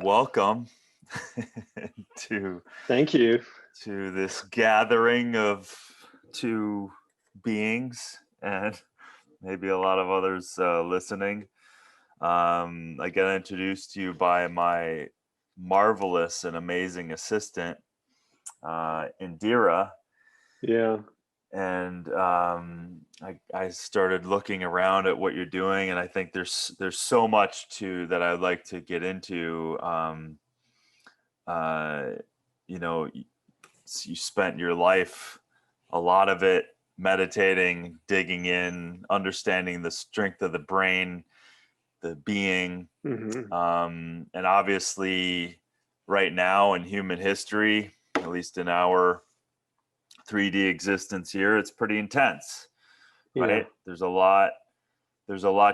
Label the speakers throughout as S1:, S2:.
S1: welcome to
S2: Thank you.
S1: this gathering of two beings and maybe a lot of others listening. I got introduced to you by my marvelous and amazing assistant, Indira,
S2: Yeah.
S1: and I started looking around at what you're doing, and I think there's so much that I'd like to get into. Uh, you spent your life, a lot of it meditating, digging in, understanding the strength of the brain, the being,
S2: hmm
S1: and obviously right now in human history, at least in our 3D existence here, it's pretty intense,
S2: Yeah.
S1: right? There's a lot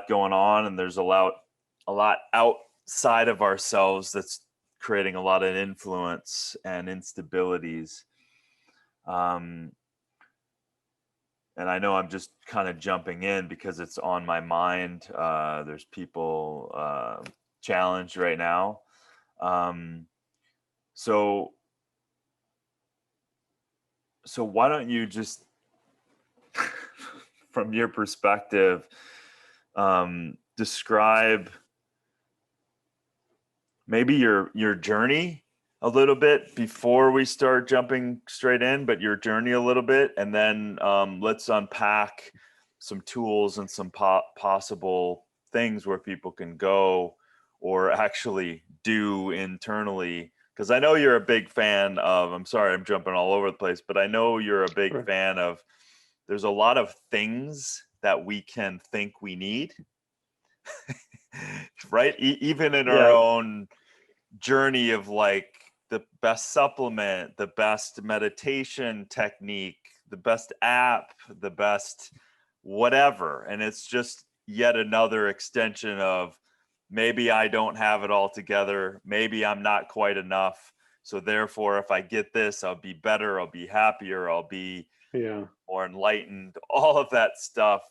S1: going on, and there's a lot outside of ourselves that's creating a lot of influence and instabilities. Um, and I know I'm just kind of jumping in because it's on my mind. There's people challenged right now. Um, so why don't you just, from your perspective, describe maybe your journey a little bit before we start jumping straight in, but your journey a little bit, and then let's unpack some tools and some possible things where people can go or actually do internally. Because I know you're a big fan of, I'm sorry, I'm jumping all over the place, but I know you're a big
S2: Sure.
S1: fan of, there's a lot of things that we can think we need, right? Even in our
S2: Yeah.
S1: own journey of like the best supplement, the best meditation technique, the best app, the best whatever. And it's just yet another extension of maybe I don't have it all together. Maybe I'm not quite enough. So therefore, if I get this, I'll be better, I'll be happier, I'll be
S2: Yeah.
S1: more enlightened, all of that stuff.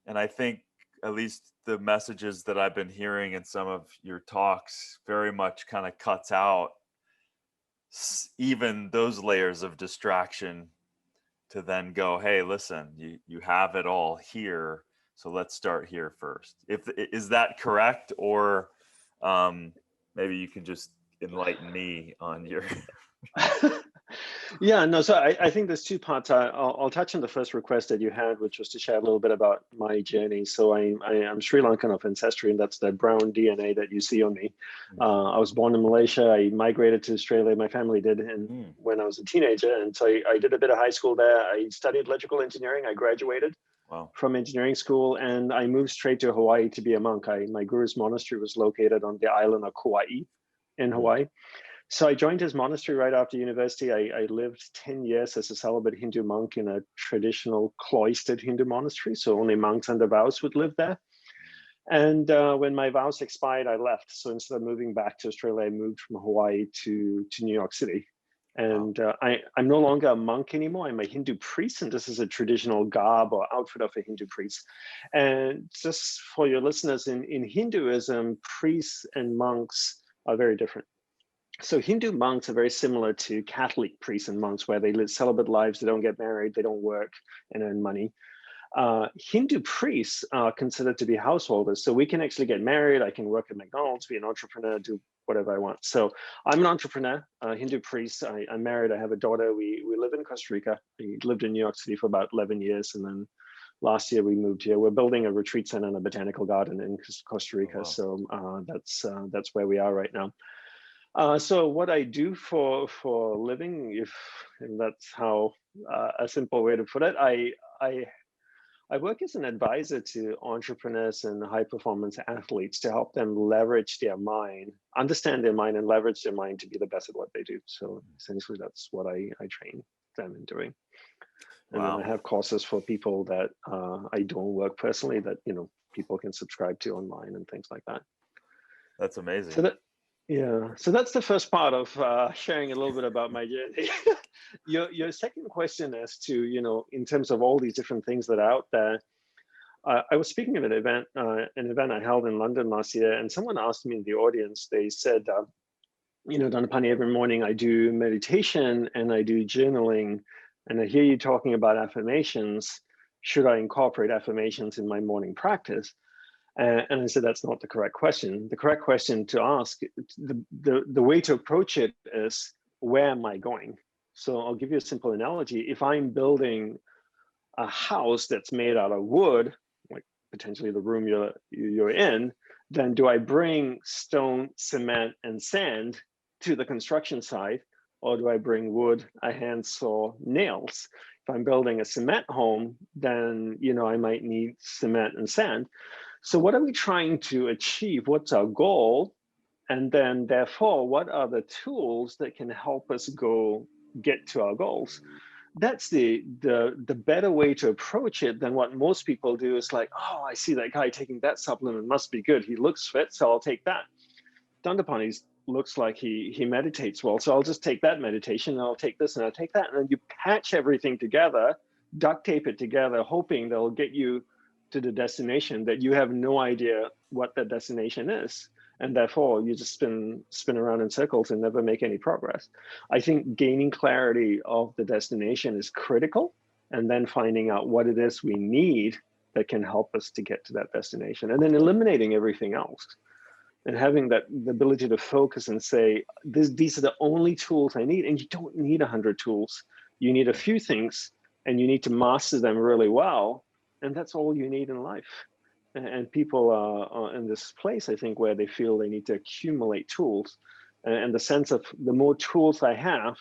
S1: And I think at least the messages that I've been hearing in some of your talks very much kind of cuts out even those layers of distraction to then go, hey, listen, you have it all here, so let's start here first. Is that correct? Or maybe you can just enlighten me on your
S2: Yeah. No. So I think there's two parts. I'll touch on the first request that you had, which was to share a little bit about my journey. So I'm Sri Lankan of ancestry, and that's the brown DNA that you see on me. I was born in Malaysia. I migrated to Australia. My family did, and when I was a teenager, and so I did a bit of high school there. I studied electrical engineering. I graduated
S1: Wow.
S2: from engineering school, and I moved straight to Hawaii to be a monk. My guru's monastery was located on the island of Kauai in Hawaii. So I joined his monastery right after university. I lived 10 years as a celibate Hindu monk in a traditional cloistered Hindu monastery. So only monks under vows would live there. And when my vows expired, I left. So instead of moving back to Australia, I moved from Hawaii to New York City. And I'm no longer a monk anymore. I'm a Hindu priest, and this is a traditional garb or outfit of a Hindu priest. And just for your listeners, in Hinduism, priests and monks are very different. So Hindu monks are very similar to Catholic priests and monks, where they live celibate lives, they don't get married, they don't work and earn money. Hindu priests are considered to be householders. So we can actually get married, I can work at McDonald's, be an entrepreneur, do whatever I want. So I'm an entrepreneur, a Hindu priest. I'm married, I have a daughter. We live in Costa Rica. We lived in New York City for about 11 years. And then last year we moved here. We're building a retreat center and a botanical garden in Costa Rica.
S1: Oh,
S2: wow. So that's where we are right now. So what I do for a living, if and that's how a simple way to put it, I work as an advisor to entrepreneurs and high performance athletes to help them leverage their mind, understand their mind, and leverage their mind to be the best at what they do. So essentially, that's what I train them in doing. And then
S1: wow.
S2: I have courses for people that I don't work personally that people can subscribe to online and things like that.
S1: That's
S2: So
S1: amazing.
S2: that so that's the first part of sharing a little bit about my journey. Your second question as to in terms of all these different things that are out there, I was speaking at an event I held in London last year, and someone asked me in the audience. They said, Dandapani, every morning I do meditation and I do journaling, and I hear you talking about affirmations. Should I incorporate affirmations in my morning practice? And I said, that's not the correct question. The correct question to ask, the way to approach it is, where am I going? So I'll give you a simple analogy. If I'm building a house that's made out of wood, like potentially the room you're in, then do I bring stone, cement, and sand to the construction site, or do I bring wood, a handsaw, nails? If I'm building a cement home, then I might need cement and sand. So what are we trying to achieve? What's our goal? And then therefore, what are the tools that can help us get to our goals? That's the better way to approach it than what most people do. Is like, oh, I see that guy taking that supplement, must be good. He looks fit, so I'll take that. Dandapani looks like he meditates well, so I'll just take that meditation, and I'll take this, and I'll take that. And then you patch everything together, duct tape it together, hoping they'll get you to the destination that you have no idea what that destination is. And therefore you just spin around in circles and never make any progress. I think gaining clarity of the destination is critical, and then finding out what it is we need that can help us to get to that destination, and then eliminating everything else, and having the ability to focus and say, these are the only tools I need. And you don't need 100 tools. You need a few things, and you need to master them really well. And that's all you need in life. And people are in this place, I think, where they feel they need to accumulate tools. And the sense of, the more tools I have,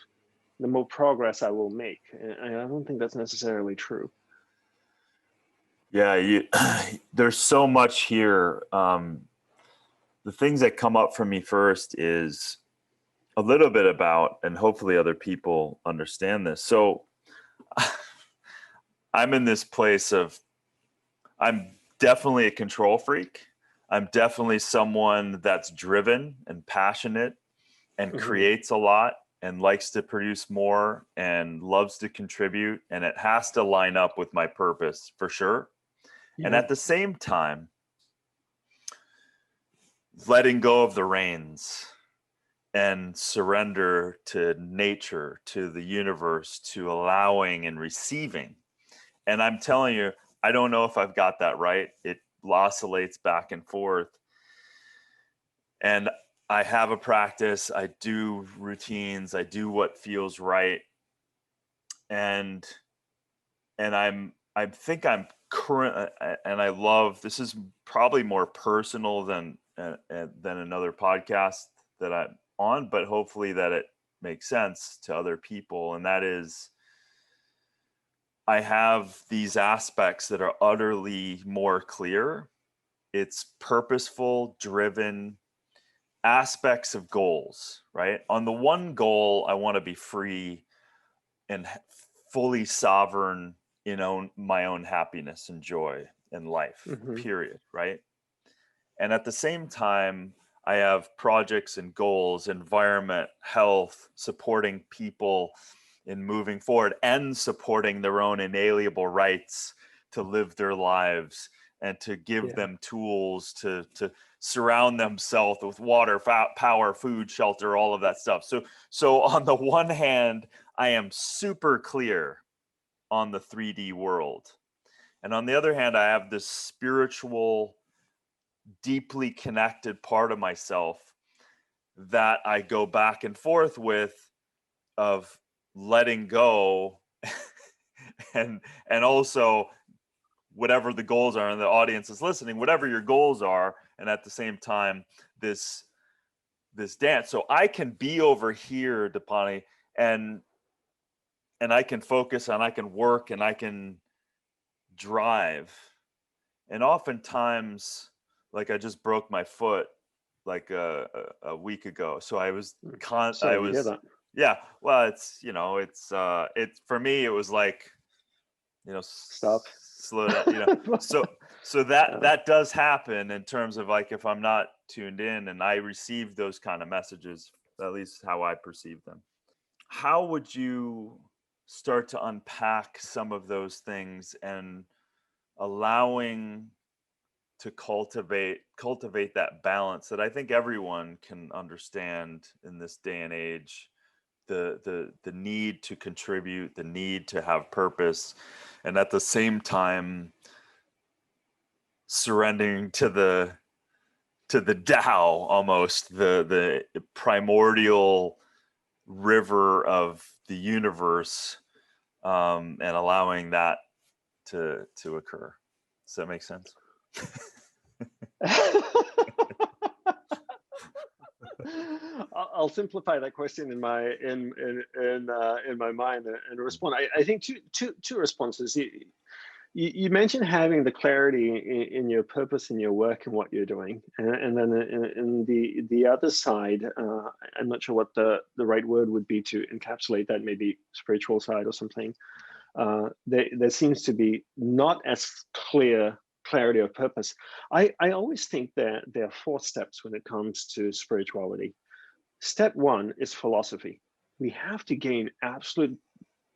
S2: the more progress I will make. And I don't think that's necessarily true.
S1: Yeah, there's so much here. The things that come up for me first is a little bit about, and hopefully other people understand this. So I'm in this place of, I'm definitely a control freak. I'm definitely someone that's driven and passionate and creates a lot and likes to produce more and loves to contribute. And it has to line up with my purpose for sure. Yeah. And at the same time, letting go of the reins and surrender to nature, to the universe, to allowing and receiving. And I'm telling you, I don't know if I've got that right. It oscillates back and forth. And I have a practice, I do routines, I do what feels right. And I think I'm current, and I love, this is probably more personal than another podcast that I'm on, but hopefully that it makes sense to other people. And that is, I have these aspects that are utterly more clear. It's purposeful, driven aspects of goals, right? On the one goal, I want to be free and fully sovereign in my own happiness and joy in life, period, right? And at the same time, I have projects and goals, environment, health, supporting people in moving forward and supporting their own inalienable rights to live their lives and to give them tools to surround themselves with water, power, food, shelter, all of that stuff. So on the one hand, I am super clear on the 3D world. And on the other hand, I have this spiritual, deeply connected part of myself that I go back and forth with, of letting go and also whatever the goals are, and the audience is listening, whatever your goals are, and at the same time this dance. So I can be over here, Dapani, and I can focus, and I can work, and I can drive. And oftentimes, like, I just broke my foot like a week ago, so I was yeah, well, it's for me, it was like,
S2: Stop.
S1: slow down, so that does happen in terms of, like, if I'm not tuned in, and I receive those kind of messages, at least how I perceive them. How would you start to unpack some of those things and allowing to cultivate that balance that I think everyone can understand in this day and age, the need to contribute, the need to have purpose, and at the same time surrendering to the Tao, almost the primordial river of the universe, and allowing that to occur. Does that make sense?
S2: I'll simplify that question in my mind and respond. I think two responses. You mentioned having the clarity in your purpose in your work and what you're doing, and then in the other side, I'm not sure what the right word would be to encapsulate that. Maybe spiritual side or something. There seems to be not as clarity of purpose. I always think that there are 4 steps when it comes to spirituality. Step 1 is philosophy. We have to gain absolute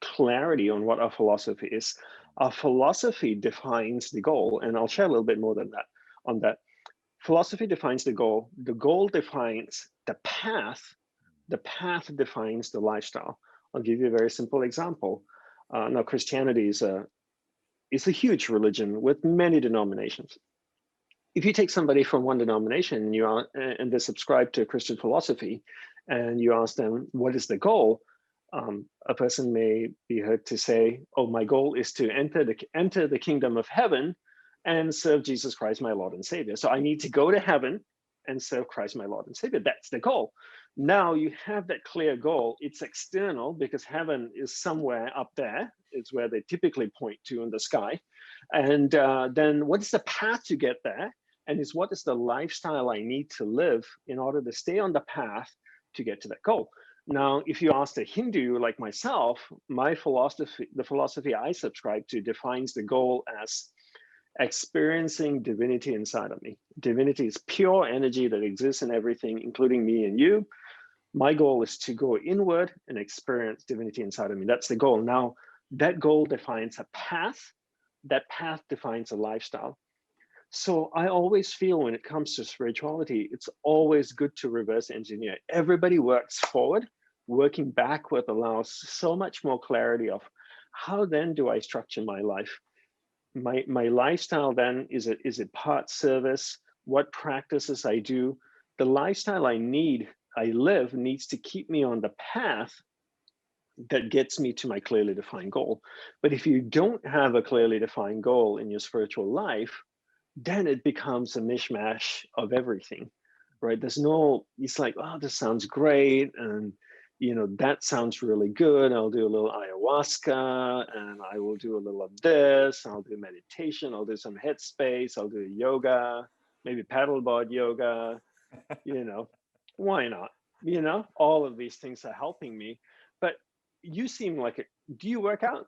S2: clarity on what our philosophy is. Our philosophy defines the goal, and I'll share a little bit more than that on that. Philosophy defines the goal defines the path defines the lifestyle. I'll give you a very simple example. Now, Christianity is a huge religion with many denominations. If you take somebody from one denomination and they subscribe to Christian philosophy, and you ask them, what is the goal? A person may be heard to say, oh, my goal is to enter the kingdom of heaven and serve Jesus Christ, my Lord and Savior. So I need to go to heaven and serve Christ, my Lord and Savior. That's the goal. Now you have that clear goal. It's external because heaven is somewhere up there. It's where they typically point to in the sky. And then what is the path to get there? And it's what is the lifestyle I need to live in order to stay on the path to get to that goal. Now, if you ask a Hindu like myself, my philosophy, the philosophy I subscribe to, defines the goal as experiencing divinity inside of me. Divinity is pure energy that exists in everything, including me and you. My goal is to go inward and experience divinity inside of me. That's the goal. Now, that goal defines a path. That path defines a lifestyle. So I always feel when it comes to spirituality, it's always good to reverse engineer. Everybody works forward. Working backward allows so much more clarity of how then do I structure my life? My lifestyle then, is it part service? What practices I do? The lifestyle I live needs to keep me on the path that gets me to my clearly defined goal. But if you don't have a clearly defined goal in your spiritual life, then it becomes a mishmash of everything, right? It's like, oh, this sounds great. And, that sounds really good. I'll do a little ayahuasca and I will do a little of this. I'll do meditation. I'll do some headspace. I'll do yoga, maybe paddleboard yoga, why not? All of these things are helping me. But you seem like do you work out?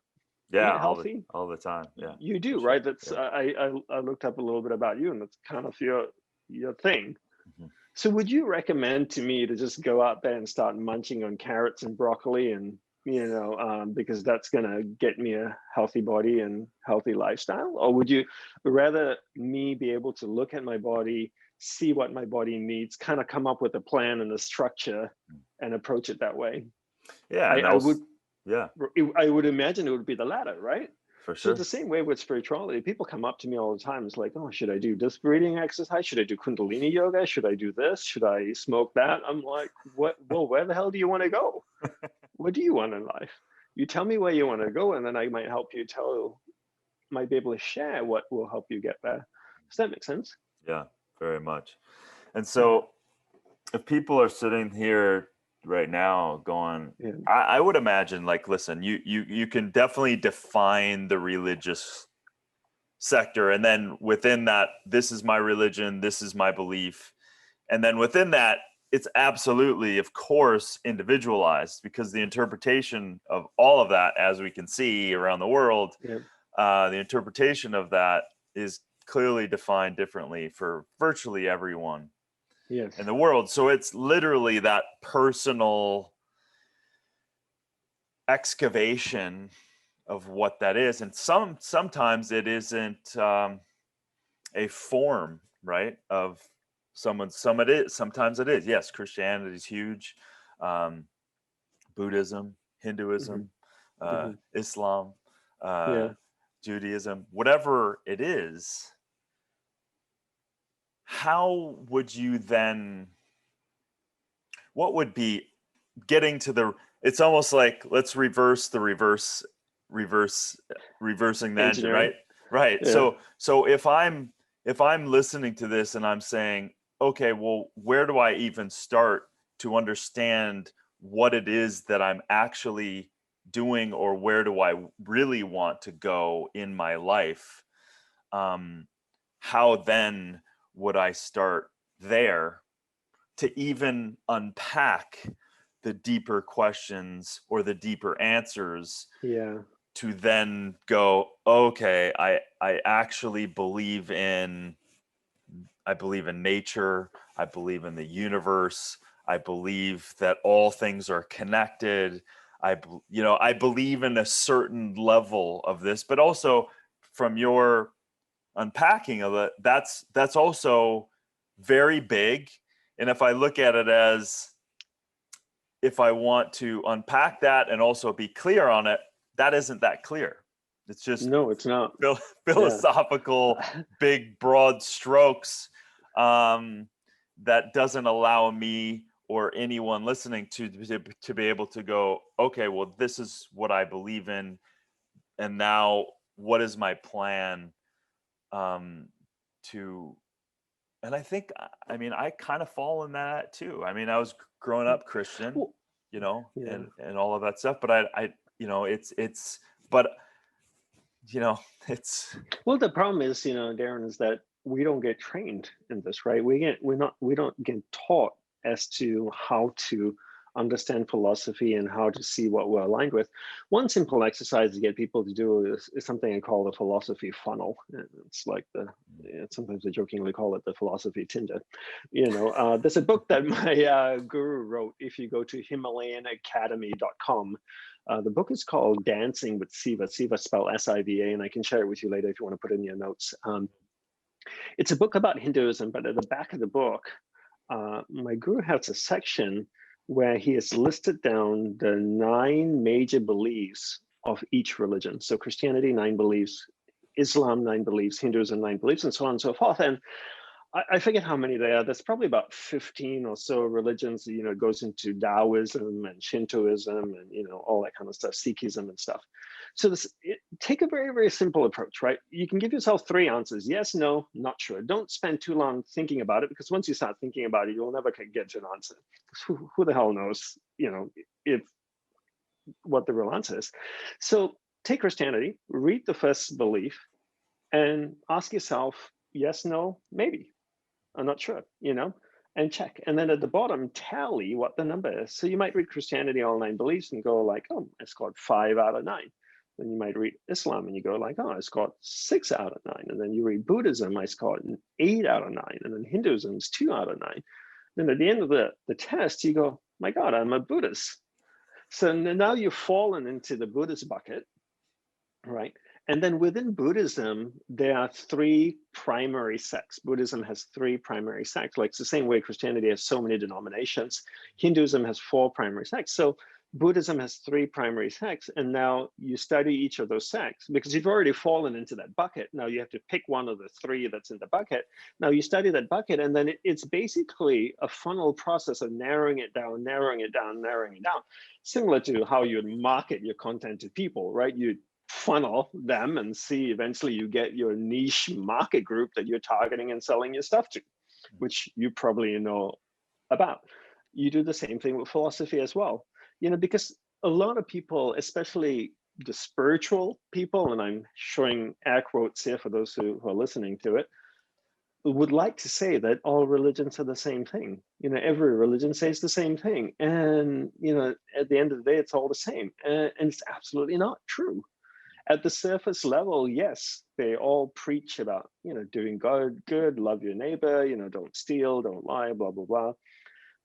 S1: Yeah,
S2: Eat healthy?
S1: all the time. Yeah,
S2: You do,
S1: sure.
S2: right? That's
S1: Yeah.
S2: I looked up a little bit about you, and that's kind of your thing.
S1: Mm-hmm.
S2: So would you recommend to me to just go out there and start munching on carrots and broccoli and because that's gonna get me a healthy body and healthy lifestyle? Or would you rather me be able to look at my body, see what my body needs, kind of come up with a plan and a structure and approach it that way?
S1: Yeah, and
S2: I would imagine it would be the latter, right?
S1: for
S2: So
S1: sure.
S2: the same way with spirituality, people come up to me all the time. It's like, oh, should I do this breathing exercise? Should I do Kundalini yoga? Should I do this? Should I smoke that? I'm like, what? Well, where the hell do you want to go? What do you want in life? You tell me where you want to go, and then I might be able to share what will help you get there. Does that make sense?
S1: Yeah, very much. And so if people are sitting here right now going,
S2: Yeah.
S1: I would imagine, like, listen, you can definitely define the religious sector, and then within that, this is my religion, this is my belief, and then within that, it's absolutely, of course, individualized, because the interpretation of all of that, as we can see around the world,
S2: Yeah.
S1: the interpretation of that is clearly defined differently for virtually everyone
S2: Yes.
S1: in the world. So it's literally that personal excavation what that is. And sometimes it isn't a form, right, of some it is, sometimes it is. Yes, Christianity is huge. um, Buddhism,
S2: Hmm.
S1: Hinduism,
S2: Hmm.
S1: Islam,
S2: Yeah.
S1: Judaism, whatever it is. How would you then, what would be getting to the, it's almost like let's reverse the reverse reversing the engine,
S2: Engineering.
S1: right? Right.
S2: Yeah.
S1: So if I'm listening to this and I'm saying, okay, well, where do I even start to understand what it is that I'm actually doing, or where do I really want to go in my life? um how then would I start there to even unpack the deeper questions or the deeper answers,
S2: Yeah.
S1: to then go, okay, I actually believe in, I believe in nature, I believe in the universe, I believe that all things are connected, I believe in a certain level of this. But also, from your unpacking of it, that's also very big. And if I look at it as, if I want to unpack that and also be clear on it, that isn't that clear. It's just
S2: No, it's not. Yeah.
S1: philosophical, big, broad strokes, um, that doesn't allow me or anyone listening to be able to go, okay, well, this is what I believe in, and now what is my plan, um, to, and I think, I mean, I kind of fall in that too. I mean, I was growing up Christian,
S2: Well, yeah.
S1: and all of that stuff, but I it's but it's
S2: Well, the problem is, Darren, is that we don't get trained in this, right? We don't get taught as to how to understand philosophy and how to see what we're aligned with. One simple exercise to get people to do is something I call the philosophy funnel. And it's like sometimes I jokingly call it the philosophy Tinder. There's a book that my guru wrote. If you go to HimalayanAcademy.com, the book is called Dancing with Siva. Siva spelled S-I-V-A, and I can share it with you later if you want to put it in your notes. It's a book about Hinduism, but at the back of the book, my guru has a section where he has listed down the 9 major beliefs of each religion. So Christianity, 9 beliefs, Islam, 9 beliefs, Hinduism, 9 beliefs, and so on and so forth. And I forget how many there are. There's probably about 15 or so religions. It goes into Taoism and Shintoism and all that kind of stuff, Sikhism and stuff. So take a very, very simple approach, right? You can give yourself 3 answers: yes, no, not sure. Don't spend too long thinking about it, because once you start thinking about it, you'll never get to an answer. Who the hell knows, if what the real answer is? So take Christianity, read the first belief, and ask yourself, yes, no, maybe. I'm not sure, and check. And then at the bottom, tally what the number is. So you might read Christianity, all 9 beliefs, and go like, oh, I scored 5 out of 9. Then you might read Islam and you go like, oh, I scored 6 out of 9. And then you read Buddhism, I scored an 8 out of 9. And then Hinduism is 2 out of 9. Then at the end of the test, you go, my God, I'm a Buddhist. So now you've fallen into the Buddhist bucket, right? And then within Buddhism, there are 3 primary sects. Buddhism has 3 primary sects. Like, it's the same way Christianity has so many denominations. Hinduism has 4 primary sects. So Buddhism has 3 primary sects. And now you study each of those sects, because you've already fallen into that bucket. Now you have to pick one of the 3 that's in the bucket. Now you study that bucket, and then it's basically a funnel process of narrowing it down, narrowing it down, narrowing it down. Similar to how you would market your content to people, right? You funnel them and see, eventually you get your niche market group that you're targeting and selling your stuff to, which you probably know about. You do the same thing with philosophy as well, because a lot of people, especially the spiritual people, and I'm showing air quotes here for those who are listening to it, would like to say that all religions are the same thing. Every religion says the same thing, and at the end of the day, it's all the same, and it's absolutely not true. At the surface level, yes, they all preach about, doing good, love your neighbor, don't steal, don't lie, blah, blah, blah.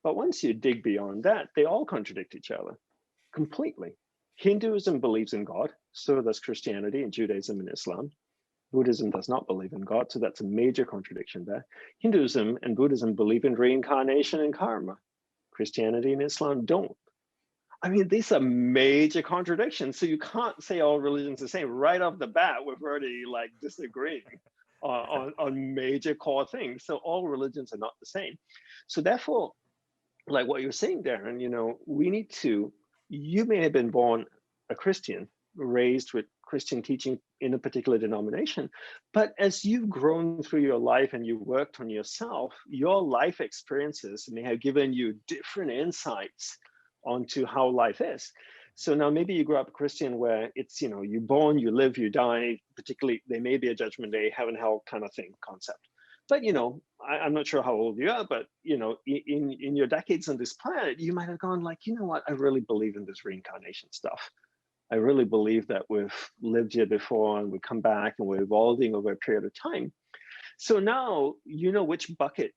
S2: But once you dig beyond that, they all contradict each other completely. Hinduism believes in God, so does Christianity and Judaism and Islam. Buddhism does not believe in God, so that's a major contradiction there. Hinduism and Buddhism believe in reincarnation and karma. Christianity and Islam don't. I mean, these are major contradictions. So you can't say all religions are the same. Right off the bat, we're already like disagreeing on major core things. So all religions are not the same. So therefore, like what you're saying, Darren, we need to, you may have been born a Christian, raised with Christian teaching in a particular denomination, but as you've grown through your life and you worked on yourself, your life experiences may have given you different insights onto how life is. So now maybe you grew up Christian where it's, you're born, you live, you die, particularly there may be a judgment day, heaven, hell kind of thing, concept. But, I'm not sure how old you are, but, in your decades on this planet, you might have gone like, you know what, I really believe in this reincarnation stuff. I really believe that we've lived here before and we come back and we're evolving over a period of time. So now you know which buckets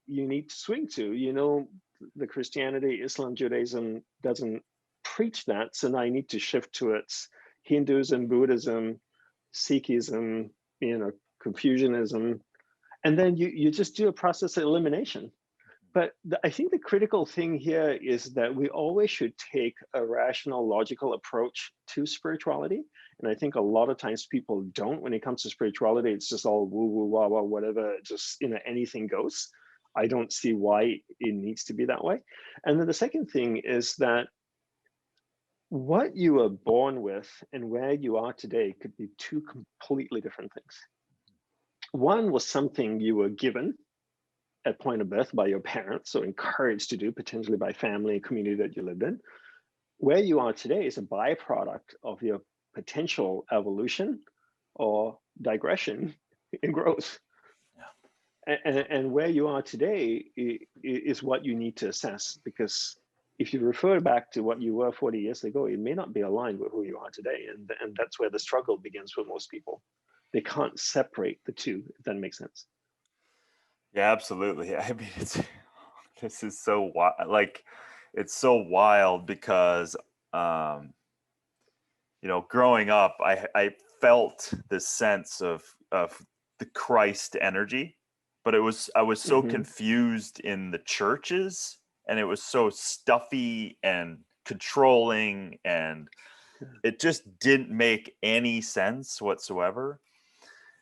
S2: you need to swing to. The Christianity, Islam, Judaism doesn't preach that. So now I need to shift to its Hinduism, Buddhism, Sikhism, Confucianism. And then you just do a process of elimination. But I think the critical thing here is that we always should take a rational, logical approach to spirituality. And I think a lot of times people don't. When it comes to spirituality, it's just all woo woo, wah wah, whatever, just anything goes. I don't see why it needs to be that way. And then the second thing is that what you were born with and where you are today could be two completely different things. One was something you were given at point of birth by your parents, so encouraged to do, potentially by family and community that you lived in. Where you are today is a byproduct of your potential evolution or digression in growth. Yeah. And where you are today is what you need to assess, because if you refer back to what you were 40 years ago, it may not be aligned with who you are today. And that's where the struggle begins for most people. They can't separate the two, if that makes sense.
S1: Yeah, absolutely. I mean, this is so like, it's so wild because, growing up, I felt this sense of the Christ energy, but I was so confused in the churches, and it was so stuffy and controlling, and it just didn't make any sense whatsoever.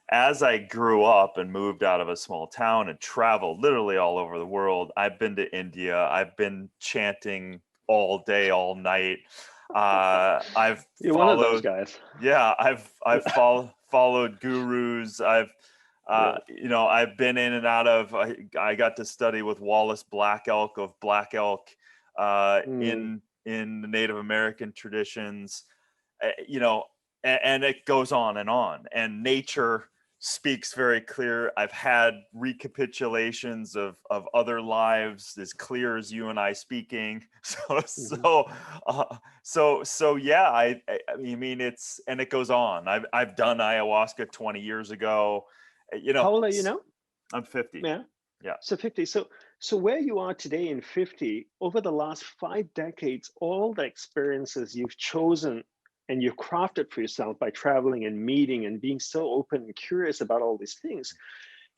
S1: As I grew up and moved out of a small town and traveled literally all over the world, I've been to India. I've been chanting all day, all night.
S2: You're one of those guys.
S1: Yeah, I've followed gurus. I've been in and out of. I got to study with Wallace Black Elk of Black Elk in the Native American traditions. And it goes on. And nature speaks very clear. I've had recapitulations of other lives as clear as you and I speaking. So yeah, I mean, and it goes on. I've done ayahuasca 20 years ago.
S2: How old are you now?
S1: I'm 50.
S2: Yeah. So 50. So where you are today in 50, over the last 5 decades, all the experiences you've chosen and you've crafted for yourself by traveling and meeting and being so open and curious about all these things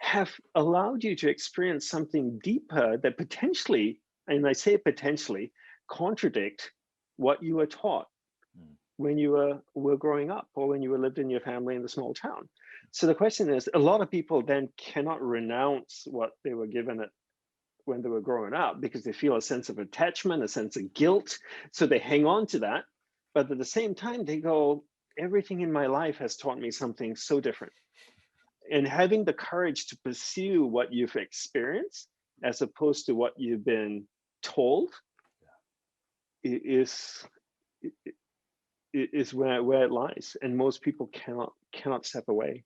S2: have allowed you to experience something deeper that potentially, and I say potentially, contradict what you were taught when you were growing up or when you were lived in your family in the small town. So the question is, a lot of people then cannot renounce what they were given when they were growing up because they feel a sense of attachment, a sense of guilt. So they hang on to that. But at the same time, they go, everything in my life has taught me something so different. And having the courage to pursue what you've experienced as opposed to what you've been told is where it lies. And most people cannot step away.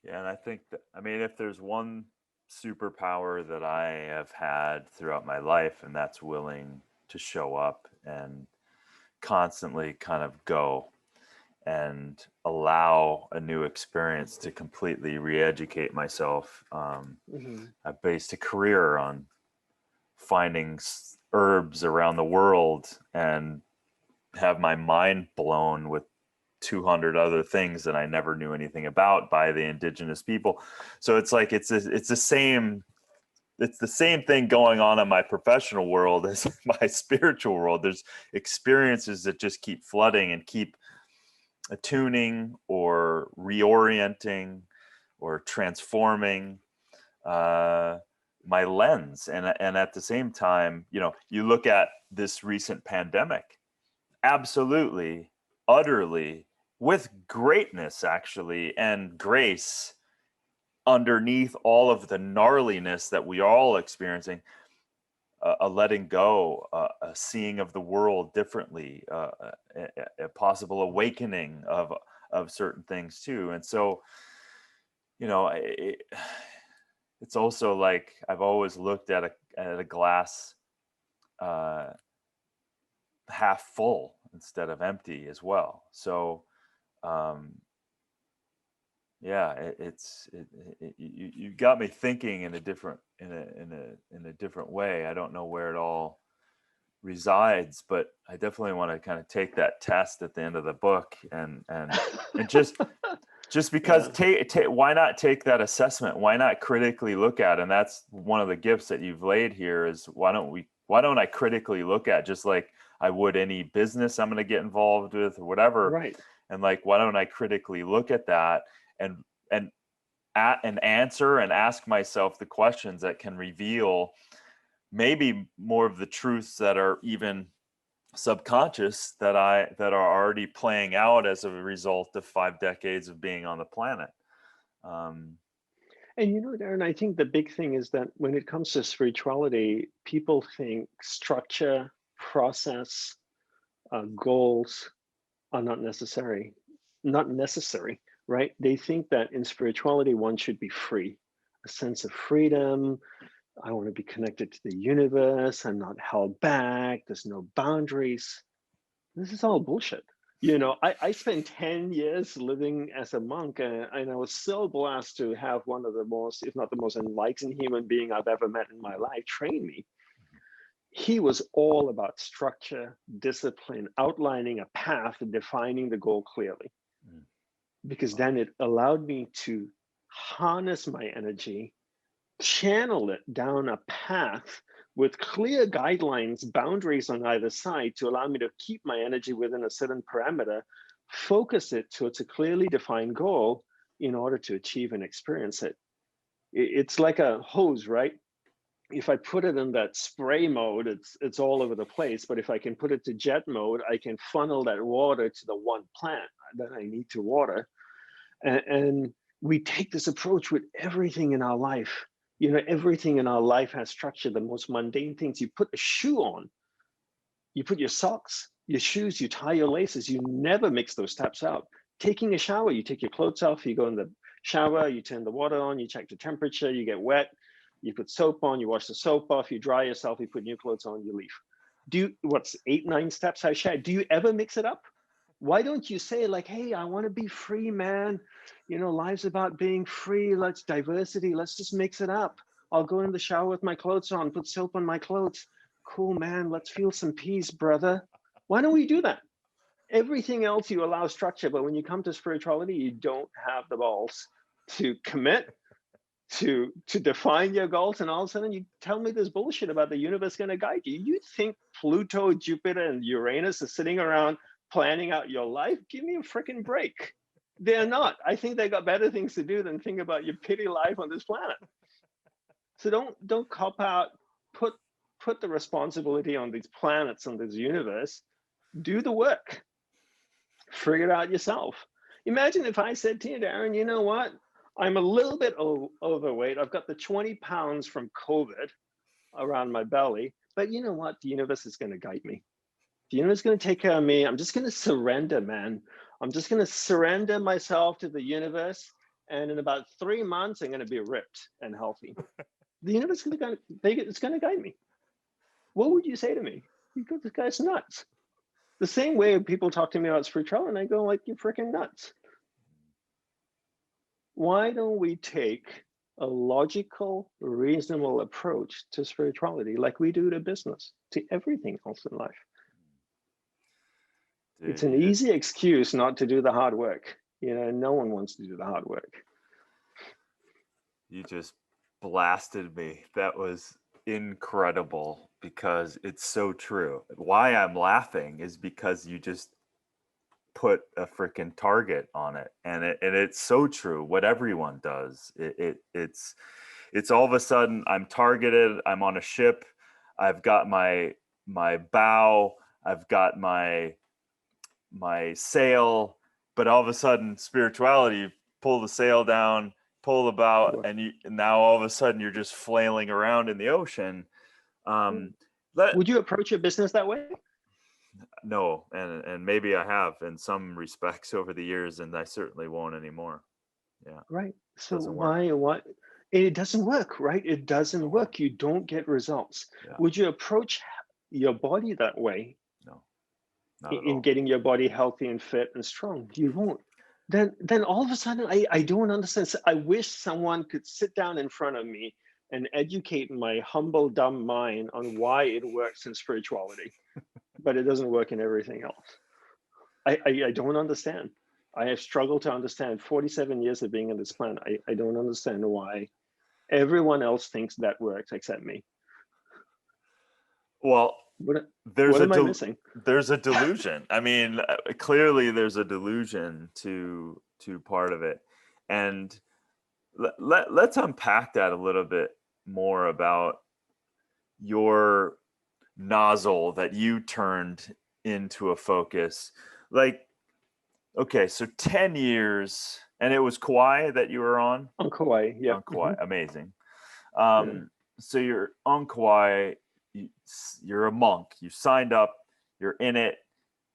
S1: Yeah, and I think that, I mean, if there's one superpower that I have had throughout my life, and that's willing to show up and constantly kind of go and allow a new experience to completely re-educate myself. I've based a career on finding herbs around the world and have my mind blown with 200 other things that I never knew anything about by the indigenous people. So it's like it's the same thing going on in my professional world as my spiritual world. There's experiences that just keep flooding and keep attuning or reorienting or transforming my lens. And at the same time, you look at this recent pandemic, absolutely, utterly, with greatness actually, and grace underneath all of the gnarliness that we are all experiencing, a letting go, a seeing of the world differently, a possible awakening of certain things too. And so, it's also like I've always looked at a glass half full instead of empty as well. So yeah, you got me thinking in a different way. I don't know where it all resides, but I definitely want to kind of take that test at the end of the book and just because why not take that assessment? Why not critically look at? And that's one of the gifts that you've laid here is why don't I critically look at, just like I would any business I'm going to get involved with or whatever.
S2: Right.
S1: And like, why don't I critically look at that and answer and ask myself the questions that can reveal maybe more of the truths that are even subconscious that are already playing out as a result of 5 decades of being on the planet.
S2: And Darin, I think the big thing is that when it comes to spirituality, people think structure, process, goals are not necessary, right? They think that in spirituality, one should be free, a sense of freedom. I want to be connected to the universe. I'm not held back. There's no boundaries. This is all bullshit. I spent 10 years living as a monk, and I was so blessed to have one of the most, if not the most enlightened human being I've ever met in my life train me. He was all about structure, discipline, outlining a path and defining the goal clearly. Because then it allowed me to harness my energy, channel it down a path with clear guidelines, boundaries on either side to allow me to keep my energy within a certain parameter, focus it towards a clearly defined goal in order to achieve and experience it. It's like a hose, right? If I put it in that spray mode, it's all over the place. But if I can put it to jet mode, I can funnel that water to the one plant that I need to water. And we take this approach with everything in our life. Everything in our life has structure. The most mundane things, you put a shoe on, you put your socks, your shoes, you tie your laces, you never mix those steps out. Taking a shower, you take your clothes off, you go in the shower, you turn the water on, you check the temperature, you get wet, you put soap on, you wash the soap off, you dry yourself, you put new clothes on, you leave. What's 8, 9 steps I shared? Do you ever mix it up? Why don't you say like, hey, I want to be free, man. Life's about being free. Let's diversity. Let's just mix it up. I'll go in the shower with my clothes on, put soap on my clothes. Cool, man. Let's feel some peace, brother. Why don't we do that? Everything else you allow structure, but when you come to spirituality, you don't have the balls to commit, to define your goals, and all of a sudden you tell me this bullshit about the universe going to guide you. You think Pluto, Jupiter, and Uranus are sitting around planning out your life? Give me a freaking break. They're not. I think they got better things to do than think about your pity life on this planet. So don't cop out. Put the responsibility on these planets, on this universe. Do the work. Figure it out yourself. Imagine if I said to you, Darin, you know what? I'm a little bit overweight. I've got the 20 pounds from COVID around my belly. But you know what? The universe is going to guide me. The universe is going to take care of me. I'm just going to surrender, man. I'm just going to surrender myself to the universe. And in about 3 months, I'm going to be ripped and healthy. The universe is going to guide me. What would you say to me? You go, this guy's nuts. The same way people talk to me about spirituality, and I go like, you're freaking nuts. Why don't we take a logical, reasonable approach to spirituality like we do to business, to everything else in life? It's
S1: Dude,
S2: an easy excuse not to do the hard work. No one wants to do the hard work.
S1: you just blasted me. That was incredible because it's so true. Why I'm laughing is because you just put a freaking target on it, and it's so true. What everyone does, it's all of a sudden I'm targeted. I'm on a ship. I've got my bow. I've got my sail, but all of a sudden spirituality, you pull the sail down, pull the bow, and now all of a sudden you're just flailing around in the ocean.
S2: Would you approach your business that way?
S1: No, and maybe I have in some respects over the years, and I certainly won't anymore. Yeah.
S2: Right. So
S1: Doesn't
S2: why? It doesn't work, right? It doesn't work. You don't get results.
S1: Yeah.
S2: Would you approach your body that way?
S1: No, not at
S2: In
S1: all.
S2: getting your body healthy and fit and strong? You won't. Then all of a sudden, I don't understand. So I wish someone could sit down in front of me and educate my humble, dumb mind on why it works in spirituality, but it doesn't work in everything else. I don't understand. I have struggled to understand 47 years of being on this planet. I don't understand why everyone else thinks that works except me.
S1: Well,
S2: What
S1: there's
S2: am I missing?
S1: There's a delusion. I mean, clearly there's a delusion to part of it, and let's unpack that a little bit more about your nozzle that you turned into a focus. Like, okay, so 10 years, and it was Kauai that you were on?
S2: On Kauai, yeah.
S1: On Kauai, amazing.
S2: Yeah.
S1: So you're on Kauai, you're a monk, you signed up, you're in it.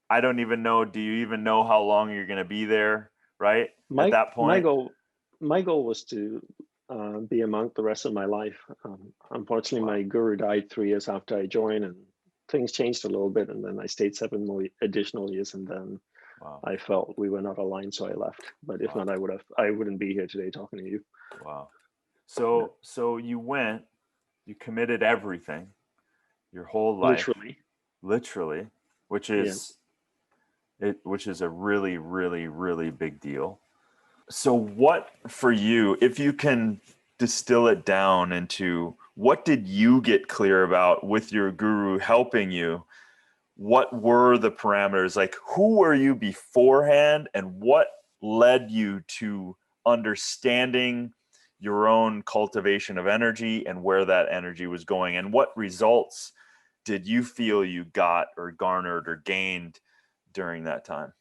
S1: I don't even know, do you even know how long you're going to be there, right? At that point?
S2: My goal was to be a monk the rest of my life. Unfortunately, my guru died 3 years after I joined, and things changed a little bit. And then I stayed 7 more additional years, and then I felt we were not aligned, so I left. But if not, I wouldn't be here today talking to you.
S1: Wow. So you went, you committed everything, your whole life, literally, which is a really, really, really big deal. So what for you, if you can distill it down into what did you get clear about with your guru helping you? What were the parameters? Like, who were you beforehand, and what led you to understanding your own cultivation of energy and where that energy was going? And what results did you feel you got or garnered or gained during that time?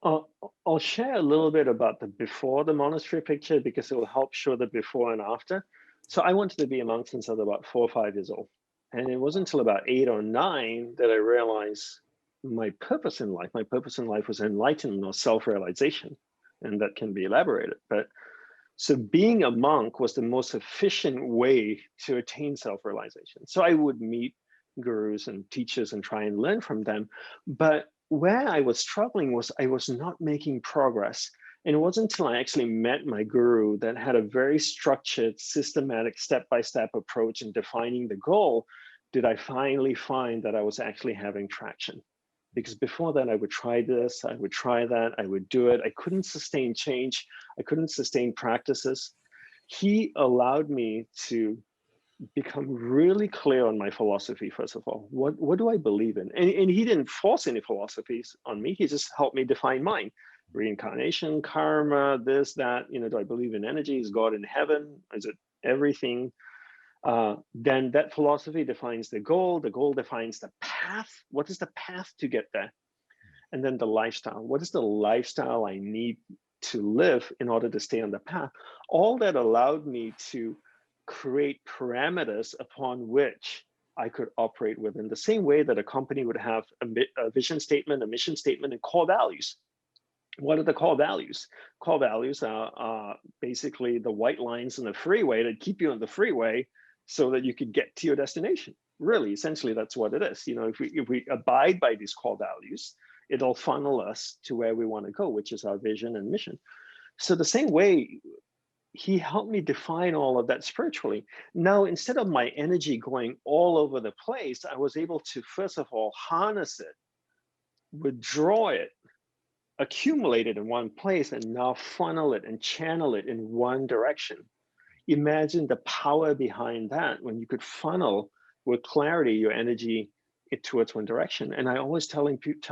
S2: I'll share a little bit about the before the monastery picture because it will help show the before and after. So I wanted to be a monk since I was about 4 or 5 years old. And it wasn't until about 8 or 9 that I realized my purpose in life. My purpose in life was enlightenment or self-realization, and that can be elaborated. But so being a monk was the most efficient way to attain self-realization. So I would meet gurus and teachers and try and learn from them. But where I was struggling was I was not making progress. And it wasn't until I actually met my guru that had a very structured, systematic, step-by-step approach in defining the goal did I finally find that I was actually having traction. Because before that, I would try this, I would try that, I would do it. I couldn't sustain change. I couldn't sustain practices. He allowed me to become really clear on my philosophy, first of all. What do I believe in? And he didn't force any philosophies on me. He just helped me define mine. Reincarnation, karma, this, that. Do I believe in energy? Is God in heaven? Is it everything? Then that philosophy defines the goal. The goal defines the path. What is the path to get there? And then the lifestyle. What is the lifestyle I need to live in order to stay on the path? All that allowed me to create parameters upon which I could operate within the same way that a company would have a vision statement, a mission statement, and core values. What are the core values? Core values are basically the white lines in the freeway that keep you on the freeway so that you could get to your destination. Really, essentially, that's what it is. If we abide by these core values, it'll funnel us to where we want to go, which is our vision and mission. So the same way, he helped me define all of that spiritually. Now, instead of my energy going all over the place, I was able to, first of all, harness it would draw it, accumulate it in one place, and now funnel it and channel it in one direction. Imagine the power behind that when you could funnel with clarity your energy towards one direction. And I always tell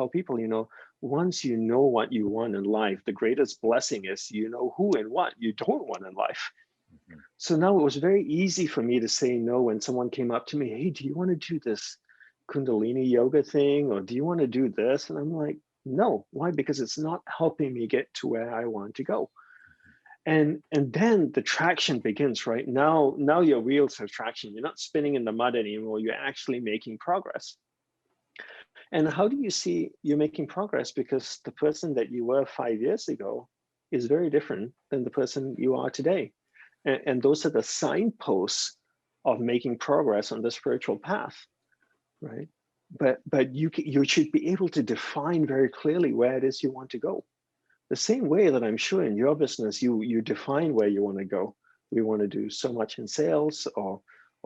S2: people, once you know what you want in life, the greatest blessing is you know who and what you don't want in life.
S1: Mhm.
S2: So now it was very easy for me to say no when someone came up to me, hey, do you want to do this Kundalini yoga thing? Or do you want to do this? And I'm like, no. Why? Because it's not helping me get to where I want to go. And then the traction begins, right? Now your wheels have traction. You're not spinning in the mud anymore. You're actually making progress. And how do you see you're making progress? Because the person that you were 5 years ago is very different than the person you are today. And those are the signposts of making progress on the spiritual path, right? But you should be able to define very clearly where it is you want to go. The same way that I'm sure in your business, you define where you want to go. We want to do so much in sales, or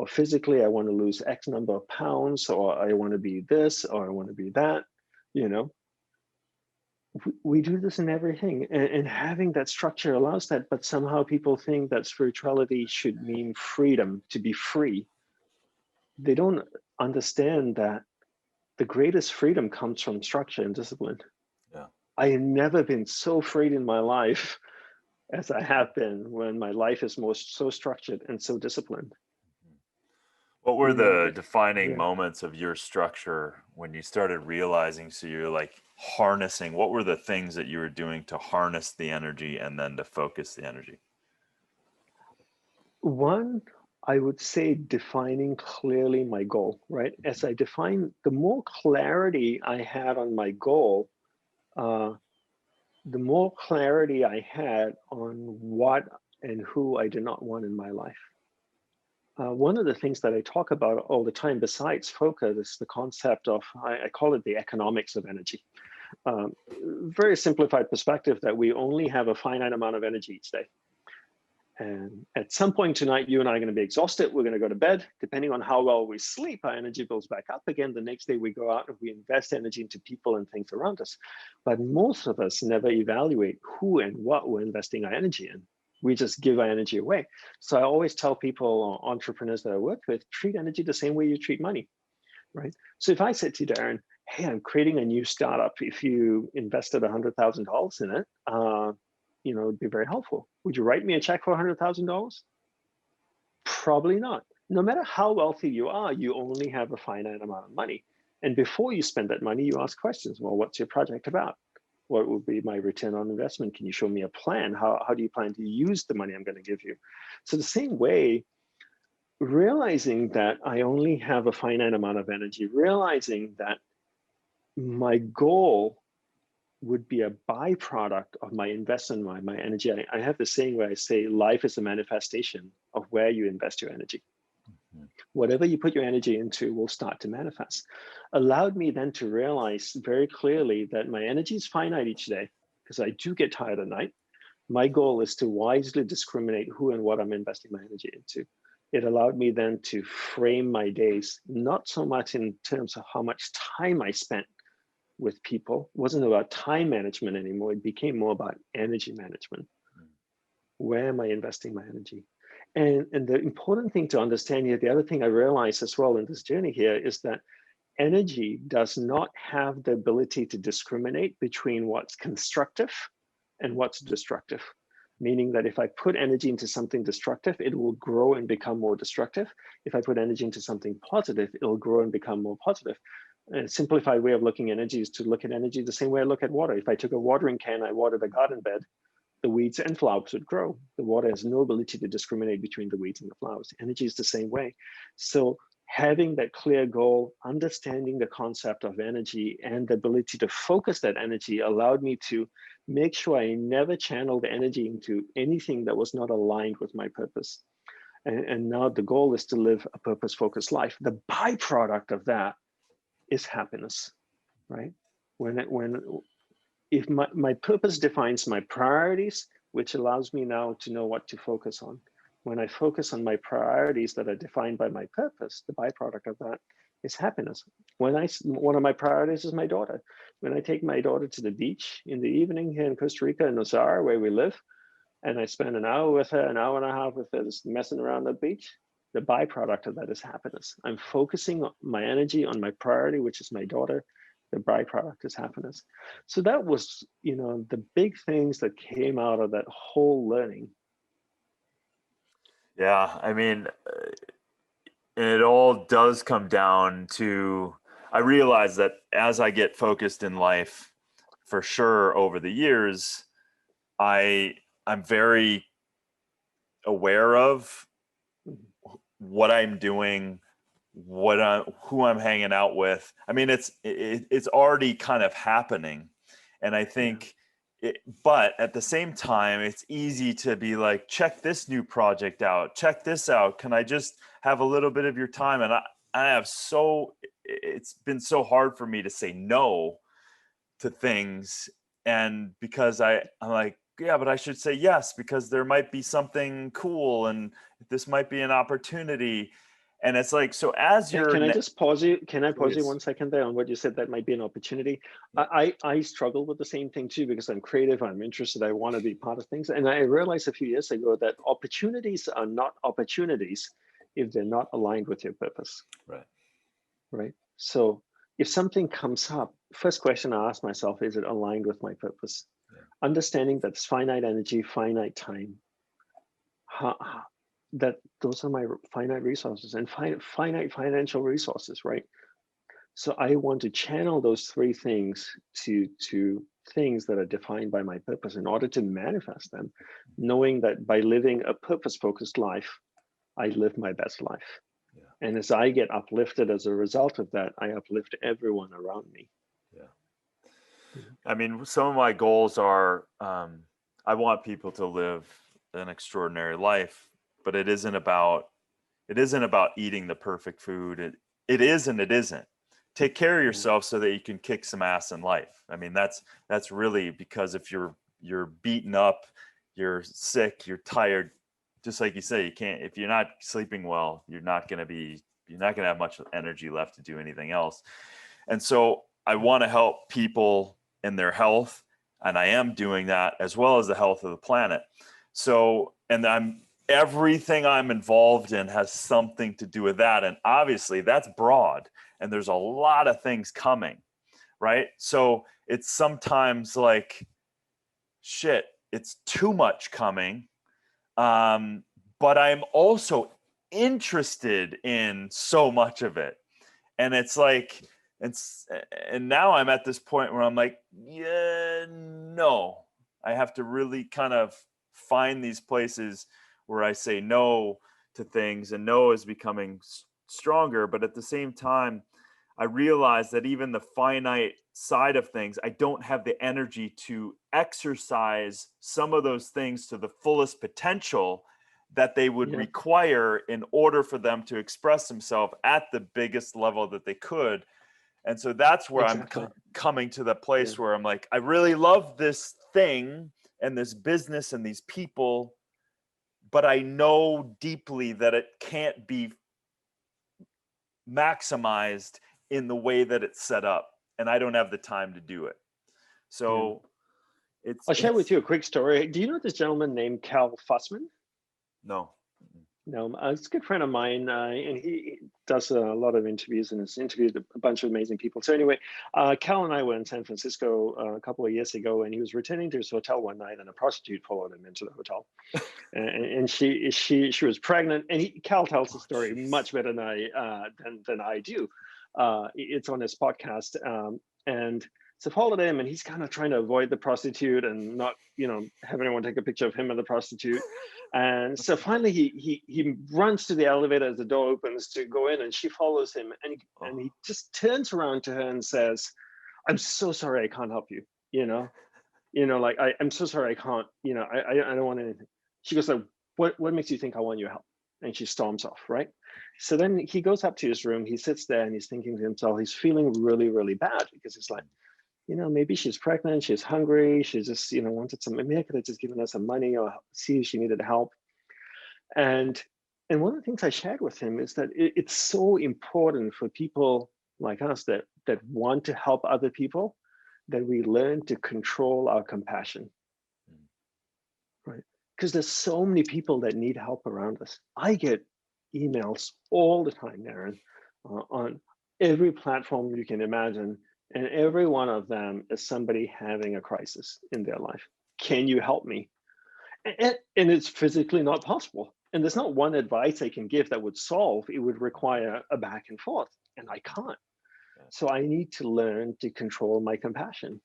S2: physically, I want to lose X number of pounds, or I want to be this, or I want to be that. You know, we do this in everything, and having that structure allows that. But somehow people think that spirituality should mean freedom, to be free. They don't understand that the greatest freedom comes from structure and discipline.
S1: Yeah.
S2: I have never been so freed in my life as I have been when my life is most so structured and so disciplined.
S1: What were the defining
S2: Yeah.
S1: moments of your structure when you started realizing? So you're like harnessing, what were the things that you were doing to harness the energy and then to focus the energy?
S2: One, I would say defining clearly my goal, right? As I define, the more clarity I had on my goal, uh, the more clarity I had on what and who I did not want in my life. One of the things that I talk about all the time, besides focus, is the concept of, I call it the economics of energy. Very simplified perspective that we only have a finite amount of energy each day. And at some point tonight, you and I are going to be exhausted. We're going to go to bed. Depending on how well we sleep, our energy builds back up again. The next day we go out and we invest energy into people and things around us. But most of us never evaluate who and what we're investing our energy in. We just give our energy away. So I always tell people, entrepreneurs that I work with, treat energy the same way you treat money, right? So if I said to you, Darin, hey, I'm creating a new startup. If you invested $100,000 in it, it'd be very helpful. Would you write me a check for $100,000? Probably not. No matter how wealthy you are, you only have a finite amount of money. And before you spend that money, you ask questions. Well, what's your project about? What would be my return on investment? Can you show me a plan? How do you plan to use the money I'm going to give you? So the same way, realizing that I only have a finite amount of energy, realizing that my goal would be a byproduct of my investment, my energy. I have this saying where I say life is a manifestation of where you invest your energy.
S1: Mhm.
S2: Whatever you put your energy into will start to manifest. Allowed me then to realize very clearly that my energy is finite each day, because I do get tired at night. My goal is to wisely discriminate who and what I'm investing my energy into. It allowed me then to frame my days, not so much in terms of how much time I spent with people. It wasn't about time management anymore. It became more about energy management. Where am I investing my energy? And the important thing to understand here, the other thing I realized as well in this journey here, is that energy does not have the ability to discriminate between what's constructive and what's destructive. Meaning that if I put energy into something destructive, it will grow and become more destructive. If I put energy into something positive, it'll grow and become more positive. A simplified way of looking at energy is to look at energy the same way I look at water. If I took a watering can, I watered a garden bed, the weeds and flowers would grow. The water has no ability to discriminate between the weeds and the flowers. Energy is the same way. So having that clear goal, understanding the concept of energy and the ability to focus that energy allowed me to make sure I never channeled energy into anything that was not aligned with my purpose. And now the goal is to live a purpose-focused life. The byproduct of that is happiness, right? If my purpose defines my priorities, which allows me now to know what to focus on. When I focus on my priorities that are defined by my purpose, the byproduct of that is happiness. One of my priorities is my daughter. When I take my daughter to the beach in the evening here in Costa Rica, in Nosara, where we live, and I spend an hour with her, an hour and a half with her, just messing around the beach, the byproduct of that is happiness. I'm focusing my energy on my priority, which is my daughter. The byproduct is happiness. So that was, the big things that came out of that whole learning.
S1: Yeah, I mean, and it all does come down to, I realize that as I get focused in life, for sure over the years, I'm very aware of what I'm doing, who I'm hanging out with. I mean, it's already kind of happening, and I think, but at the same time, it's easy to be like, check this new project out, check this out. Can I just have a little bit of your time? And it's been so hard for me to say no to things, and because I'm like, yeah, but I should say yes because there might be something cool and this might be an opportunity. And it's like, so as you're
S2: Can I just pause you? Can I pause you
S1: please.
S2: 1 second there on what you said that might be an opportunity?
S1: Yeah.
S2: I struggle with the same thing too, because I'm creative, I'm interested, I want to be part of things. And I realized a few years ago that opportunities are not opportunities if they're not aligned with your purpose.
S1: Right.
S2: Right. So if something comes up, first question I ask myself, is it aligned with my purpose?
S1: Yeah.
S2: Understanding that it's finite energy, finite time, that those are my finite resources and finite financial resources, right? So I want to channel those three things to things that are defined by my purpose in order to manifest them, knowing that by living a purpose-focused life, I live my best life.
S1: Yeah.
S2: And as I get uplifted as a result of that, I uplift everyone around me.
S1: Yeah. I mean, some of my goals are, I want people to live an extraordinary life, but it isn't about eating the perfect food. It is and it isn't. Take care of yourself so that you can kick some ass in life. I mean, that's really, because if you're beaten up, you're sick, you're tired, just like you say, you can't, if you're not sleeping well, you're not going to have much energy left to do anything else. And so I want to help people in their health, and I am doing that, as well as the health of the planet. So, and everything I'm involved in has something to do with that. And obviously that's broad and there's a lot of things coming, right? So it's sometimes like, shit, it's too much coming. But I'm also interested in so much of it. And it's like, and now I'm at this point where I'm like, yeah, no, I have to really kind of find these places where I say no to things, and no is becoming stronger. But at the same time, I realize that even the finite side of things, I don't have the energy to exercise some of those things to the fullest potential that they would require in order for them to express themselves at the biggest level that they could. And so that's where I'm coming to the place where I'm like, I really love this thing and this business and these people, but I know deeply that it can't be maximized in the way that it's set up, and I don't have the time to do it. So
S2: I'll share with you a quick story. Do you know this gentleman named Cal Fussman?
S1: No.
S2: No, it's a good friend of mine, and he does a lot of interviews and has interviewed a bunch of amazing people. So anyway, Cal and I were in San Francisco a couple of years ago, and he was returning to his hotel one night, and a prostitute followed him into the hotel, and she was pregnant. And Cal tells the story much better than I do. It's on his podcast, and so followed him, and he's kind of trying to avoid the prostitute and not, have anyone take a picture of him and the prostitute. And so finally he runs to the elevator as the door opens to go in, and she follows him, and he just turns around to her and says, "I'm so sorry, I can't help you. Like I'm so sorry, I can't. I don't want anything." She goes like, "What makes you think I want your help?" And she storms off, right? So then he goes up to his room, he sits there, and he's thinking to himself, he's feeling really, really bad, because it's like, maybe she's pregnant, she's hungry, she just, wanted some, maybe I could have just given her some money or see if she needed help. And And one of the things I shared with him is that it's so important for people like us that want to help other people, that we learn to control our compassion,
S1: Mm.
S2: right? Because there's so many people that need help around us. I get emails all the time, Darin, on every platform you can imagine, and every one of them is somebody having a crisis in their life. Can you help me? And it's physically not possible. And there's not one advice I can give that would solve. It would require a back and forth, and I can't.
S1: Yeah.
S2: So I need to learn to control my compassion.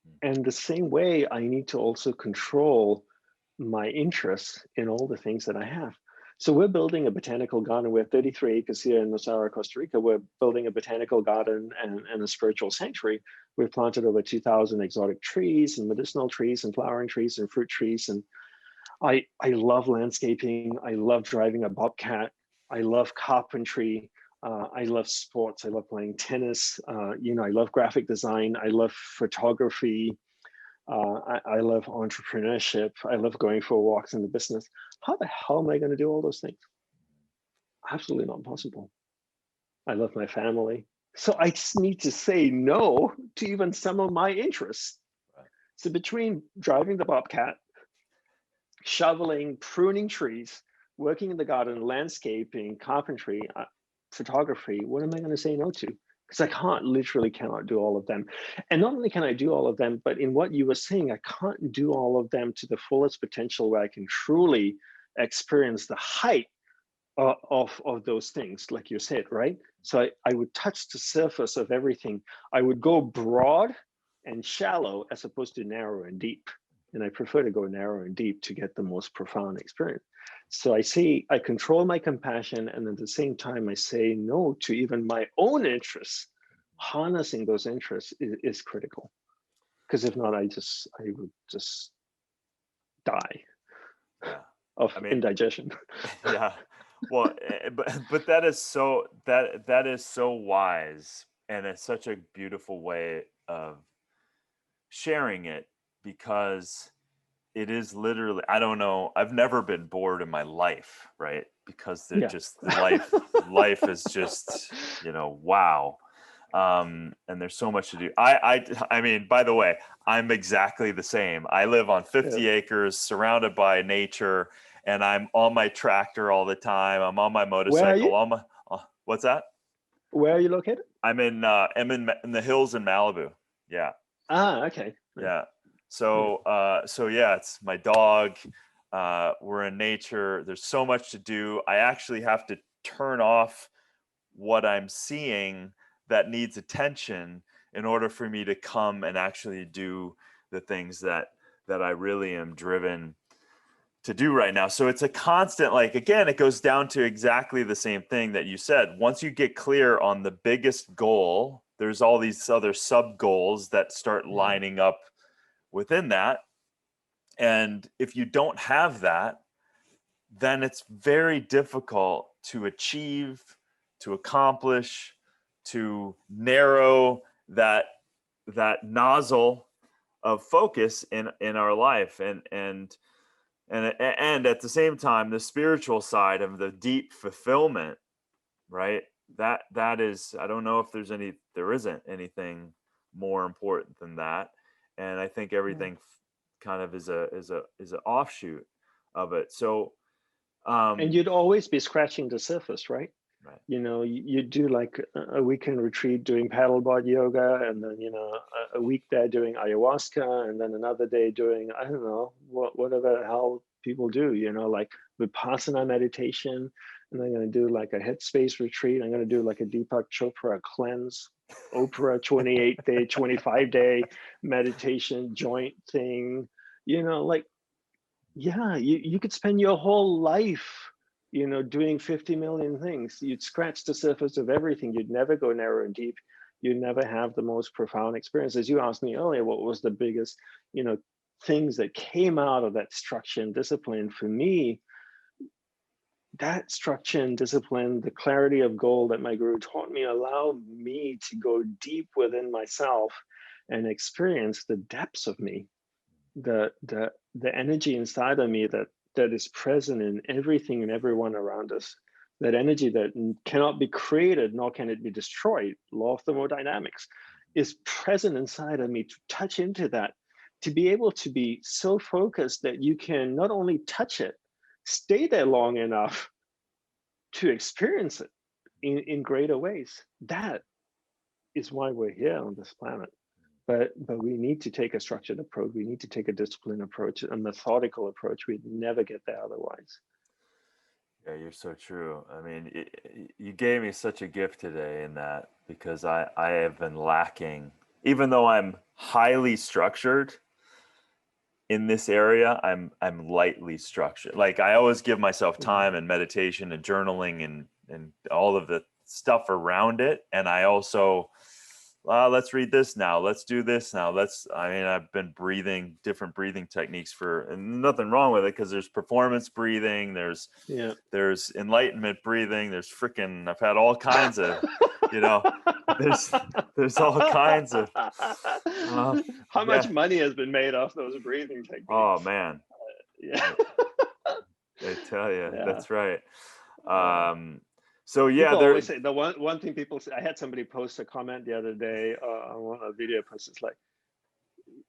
S1: Mm.
S2: And the same way, I need to also control my interests in all the things that I have. So we're building a botanical garden. We have 33 acres here in Nosara, Costa Rica. We're building a botanical garden and a spiritual sanctuary. We've planted over 2,000 exotic trees and medicinal trees and flowering trees and fruit trees. And I love landscaping. I love driving a bobcat. I love carpentry. I love sports. I love playing tennis. I love graphic design. I love photography. I love entrepreneurship. I love going for walks in the business. How the hell am I going to do all those things? Absolutely not possible. I love my family. So I just need to say no to even some of my interests.
S1: Right.
S2: So between driving the bobcat, shoveling, pruning trees, working in the garden, landscaping, carpentry, photography, what am I going to say no to? Because I literally cannot do all of them. And not only can I do all of them, but in what you were saying, I can't do all of them to the fullest potential where I can truly experience the height of those things, like you said, right? So I would touch the surface of everything. I would go broad and shallow as opposed to narrow and deep. And I prefer to go narrow and deep to get the most profound experience. So I control my compassion, and at the same time, I say no to even my own interests. Harnessing those interests is critical, because if not, I would just die
S1: Yeah.
S2: of
S1: I mean,
S2: indigestion.
S1: yeah. Well, but that is so wise, and it's such a beautiful way of sharing it, because it is literally, I don't know, I've never been bored in my life, right? Because they're
S2: Yeah.
S1: just life is just, wow. And there's so much to do. I mean, by the way, I'm exactly the same. I live on
S2: Yeah.
S1: 50 acres surrounded by nature, and I'm on my tractor all the time. I'm on my
S2: Where are
S1: motorcycle.
S2: you?
S1: What's that?
S2: Where are you located?
S1: I'm in the hills in Malibu. Yeah.
S2: Okay.
S1: Yeah.
S2: Yeah.
S1: So yeah, it's my dog. We're in nature. There's so much to do. I actually have to turn off what I'm seeing that needs attention in order for me to come and actually do the things that I really am driven to do right now. So it's a constant, like, again, it goes down to exactly the same thing that you said. Once you get clear on the biggest goal, there's all these other sub goals that start
S2: Yeah.
S1: lining up within that. And if you don't have that, then it's very difficult to achieve, to accomplish, to narrow that nozzle of focus in our life. And at the same time, the spiritual side of the deep fulfillment, right? That is, I don't know if there isn't anything more important than that. And I think
S2: Yeah.
S1: everything kind of is an offshoot of it. So
S2: And
S1: um
S2: you'd always be scratching the surface, right?
S1: right.
S2: You do like a weekend retreat doing paddleboard yoga, and then a week there doing ayahuasca, and then another day doing, I don't know, whatever the hell people do. Like vipassana meditation, and I'm going to do like a headspace retreat. I'm going to do like a Deepak Chopra cleanse, Oprah 28-day, 25-day meditation joint thing. Like, yeah, you could spend your whole life, doing 50 million things. You'd scratch the surface of everything. You'd never go narrow and deep. You'd never have the most profound experiences. You asked me earlier, what was the biggest, things that came out of that structure and discipline for me? That structure and discipline, the clarity of goal that my guru taught me, allowed me to go deep within myself and experience the depths of me, the energy inside of me that that is present in everything and everyone around us, that energy that cannot be created nor can it be destroyed, law of thermodynamics, is present inside of me, to touch into that, to be able to be so focused that you can not only touch it, stay there long enough to experience it in greater ways. That is why we're here on this planet. But we need to take a structured approach. We need to take a disciplined approach, a methodical approach. We'd never get there otherwise.
S1: Yeah, you're so true. I mean, you gave me such a gift today in that, because I have been lacking, even though I'm highly structured in this area, I'm lightly structured. Like, I always give myself time and meditation and journaling and all of the stuff around it. And I also, let's read this now. Let's do this now. I've been breathing different breathing techniques and nothing wrong with it, because there's performance breathing, there's enlightenment breathing, I've had all kinds of, there's all kinds of.
S2: How much money has been made off those breathing techniques?
S1: Oh man.
S2: Yeah.
S1: I tell you, that's right.
S2: So yeah, people always say the one thing people say. I had somebody post a comment the other day on one of the video posts. It's like,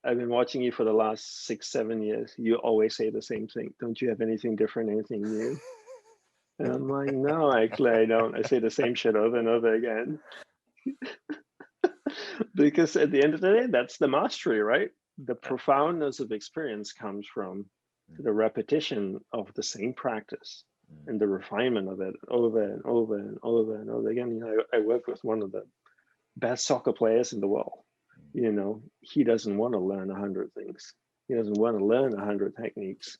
S2: I've been watching you for the last 6-7 years. You always say the same thing. Don't you have anything different, anything new? And I'm like, no, actually, I don't. I say the same shit over and over again. Because at the end of the day, that's the mastery, right? The profoundness of experience comes from the repetition of the same practice and the refinement of it over and over and over and over again. I work with one of the best soccer players in the world. He doesn't want to learn 100 things. He doesn't want to learn 100 techniques.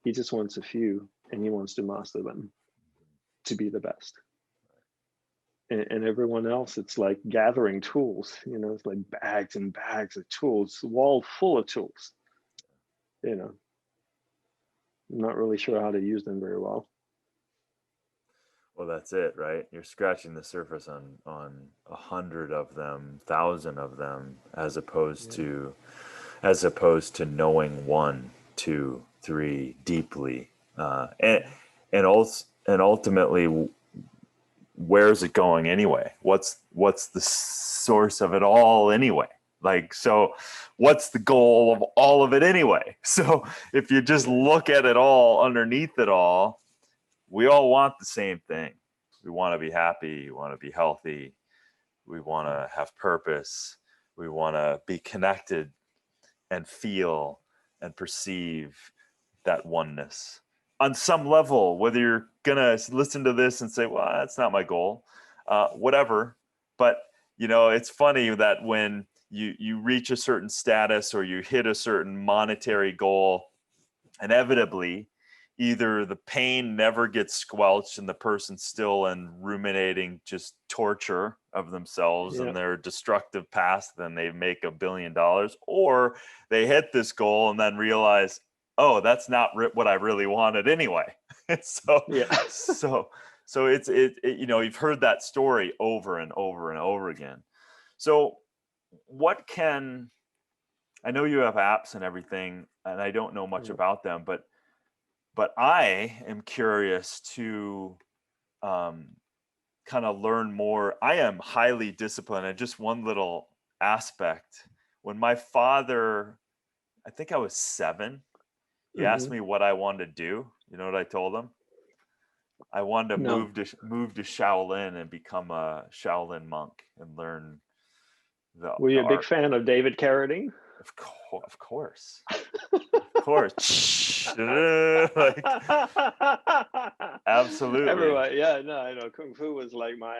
S2: He just wants a few, and he wants to master them to be the best. And everyone else, it's like gathering tools. It's like bags and bags of tools, wall full of tools. I'm not really sure how to use them very well.
S1: Well, that's it, right? You're scratching the surface on 100 of them, 1,000 of them, as opposed to knowing 1, 2, 3 deeply, and ultimately, where's it going anyway? What's the source of it all anyway? Like, so what's the goal of all of it anyway? So if you just look at it all, underneath it all, we all want the same thing. We want to be happy. We want to be healthy. We want to have purpose. We want to be connected and feel and perceive that oneness on some level, whether you're going to listen to this and say, well, that's not my goal, whatever. But, it's funny that when you reach a certain status or you hit a certain monetary goal, inevitably, either the pain never gets squelched and the person's still in ruminating just torture of themselves and their destructive past, then they make $1 billion, or they hit this goal and then realize, oh, that's not what I really wanted anyway. So it's you've heard that story over and over and over again. So I know you have apps and everything, and I don't know much about them, but I am curious to kind of learn more. I am highly disciplined, and just one little aspect. When my father, I think I was 7, he asked me what I wanted to do. You know what I told him? I wanted to move to Shaolin and become a Shaolin monk and learn the
S2: Were you a big
S1: art.
S2: fan of David Carradine?
S1: Of course. Of course. Like, absolutely.
S2: Everyone, I know Kung Fu was like my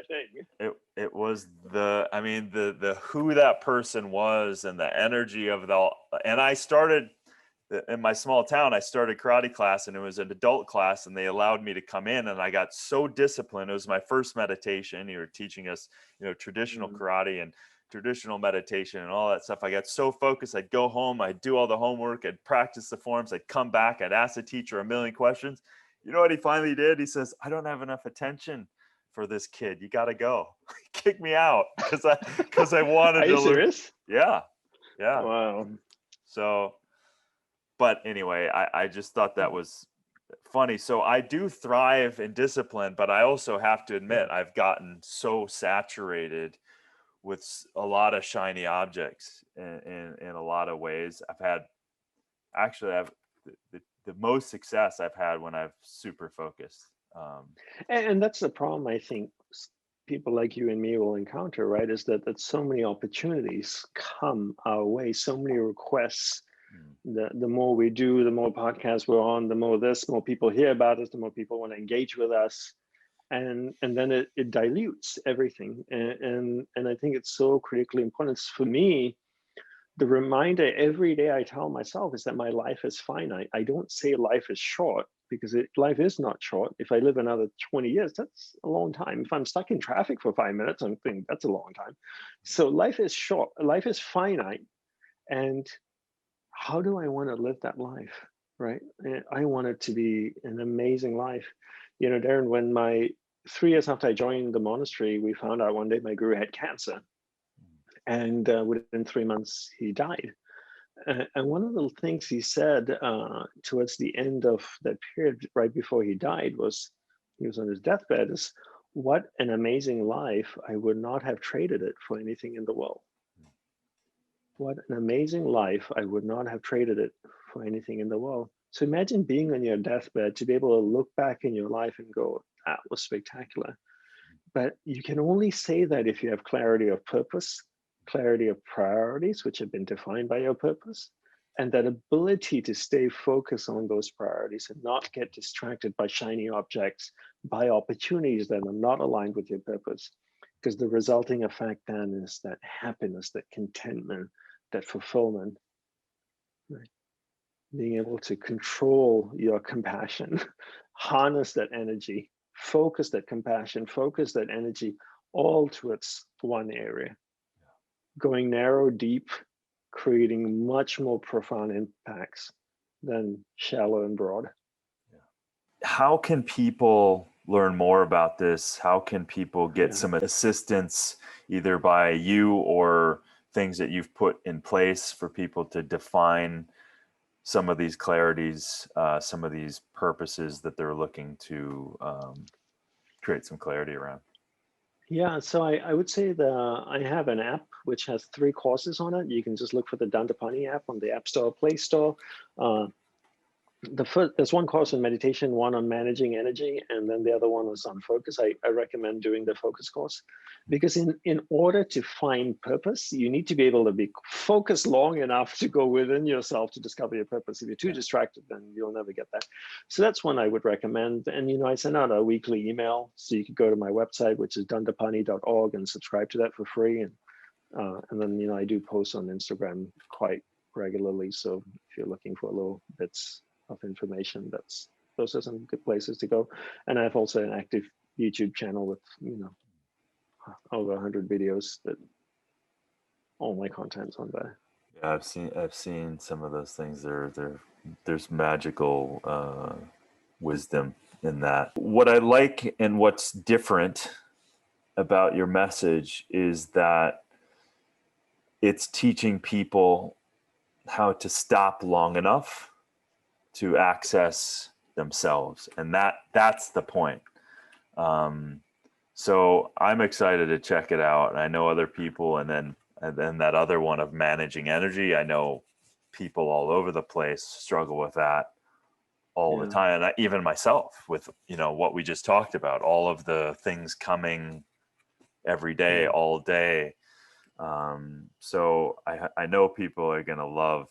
S2: thing.
S1: It was the who that person was and the energy of and I started in my small town. I started karate class, and it was an adult class, and they allowed me to come in, and I got so disciplined. It was my first meditation. You were teaching us, traditional karate and traditional meditation and all that stuff. I got so focused. I'd go home, I'd do all the homework, I'd practice the forms, I'd come back, I'd ask the teacher a million questions. You know what he finally did? He says, I don't have enough attention for this kid. You got to go. He kicked me out because I wanted to.
S2: Are you serious?
S1: Yeah.
S2: Wow.
S1: So but anyway, I just thought that was funny. So I do thrive in discipline, but I also have to admit I've gotten so saturated with a lot of shiny objects in a lot of ways. I've the most success I've had when I've super focused.
S2: And that's the problem I think people like you and me will encounter, right? Is that so many opportunities come our way, so many requests. The more we do, the more podcasts we're on, the more people hear about us, the more people want to engage with us. And then it dilutes everything. And I think it's so critically important. For me, the reminder every day I tell myself is that my life is finite. I don't say life is short, because life is not short. If I live another 20 years, that's a long time. If I'm stuck in traffic for 5 minutes, I'm thinking that's a long time. So life is short, life is finite. And how do I want to live that life, right? I want it to be an amazing life. You know, Darin, when 3 years after I joined the monastery, we found out one day my guru had cancer. And within 3 months, he died. And one of the things he said towards the end of that period, right before he died, he was on his deathbed, is, what an amazing life. I would not have traded it for anything in the world. What an amazing life. I would not have traded it for anything in the world. So imagine being on your deathbed, to be able to look back in your life and go, that was spectacular. But you can only say that if you have clarity of purpose, clarity of priorities, which have been defined by your purpose, and that ability to stay focused on those priorities and not get distracted by shiny objects, by opportunities that are not aligned with your purpose. Because the resulting effect then is that happiness, that contentment, that fulfillment, right? Being able to control your compassion, harness that energy, focus that compassion, focus that energy all towards one area. Going narrow, deep, creating much more profound impacts than shallow and broad.
S1: How can people learn more about this? How can people get some assistance, either by you or things that you've put in place for people to define some of these clarities, some of these purposes that they're looking to create some clarity around?
S2: Yeah, so I would say I have an app which has 3 courses on it. You can just look for the Dandapani app on the App Store, Play Store. There's one course on meditation, one on managing energy, and then the other one was on focus. I recommend doing the focus course, because in order to find purpose, you need to be able to be focused long enough to go within yourself to discover your purpose. If you're too distracted, then you'll never get that. So that's one I would recommend. And I send out a weekly email, so you could go to my website, which is dandapani.org, and subscribe to that for free. And then I do post on Instagram quite regularly. So if you're looking for little bits of information, those are some good places to go. And I have also an active YouTube channel with over 100 videos that all my content's on there.
S1: Yeah, I've seen some of those things. There's magical wisdom in that. What I like and what's different about your message is that it's teaching people how to stop long enough to access themselves, and that's the point. So I'm excited to check it out, and I know other people, and then that other one of managing energy, I know people all over the place struggle with that all the time, and even myself with what we just talked about, all of the things coming every day, all day. So I know people are going to love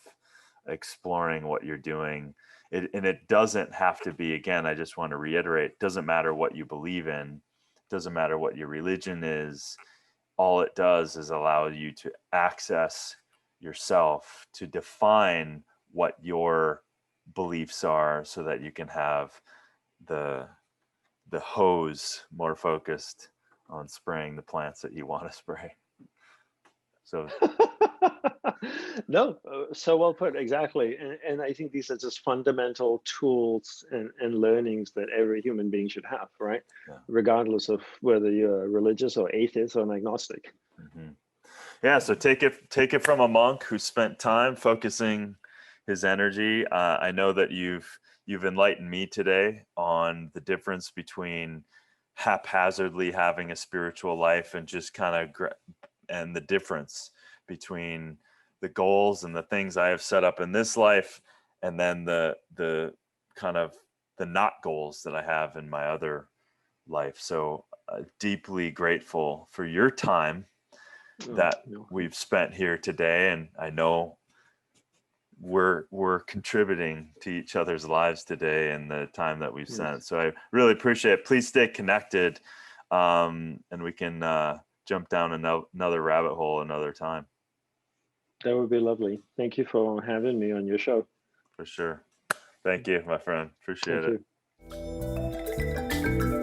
S1: exploring what you're doing. And it doesn't have to be, again, I just want to reiterate, doesn't matter what you believe in, doesn't matter what your religion is. All it does is allow you to access yourself, to define what your beliefs are, so that you can have the hose more focused on spraying the plants that you want to spray. So
S2: no, so well put, exactly. And I think these are just fundamental tools and learnings that every human being should have, right? Regardless of whether you're religious or atheist or an agnostic.
S1: Yeah, so take it from a monk who spent time focusing his energy. I know that you've enlightened me today on the difference between haphazardly having a spiritual life and just kind of and the difference between the goals and the things I have set up in this life, and then the kind of the not goals that I have in my other life. So deeply grateful for your time that we've spent here today, and I know we're contributing to each other's lives today and the time that we've spent. So I really appreciate it. Please stay connected, and we can jump down another rabbit hole another time.
S2: That would be lovely. Thank you for having me on your show.
S1: For sure. Thank you, my friend. Appreciate it.
S2: Thank you.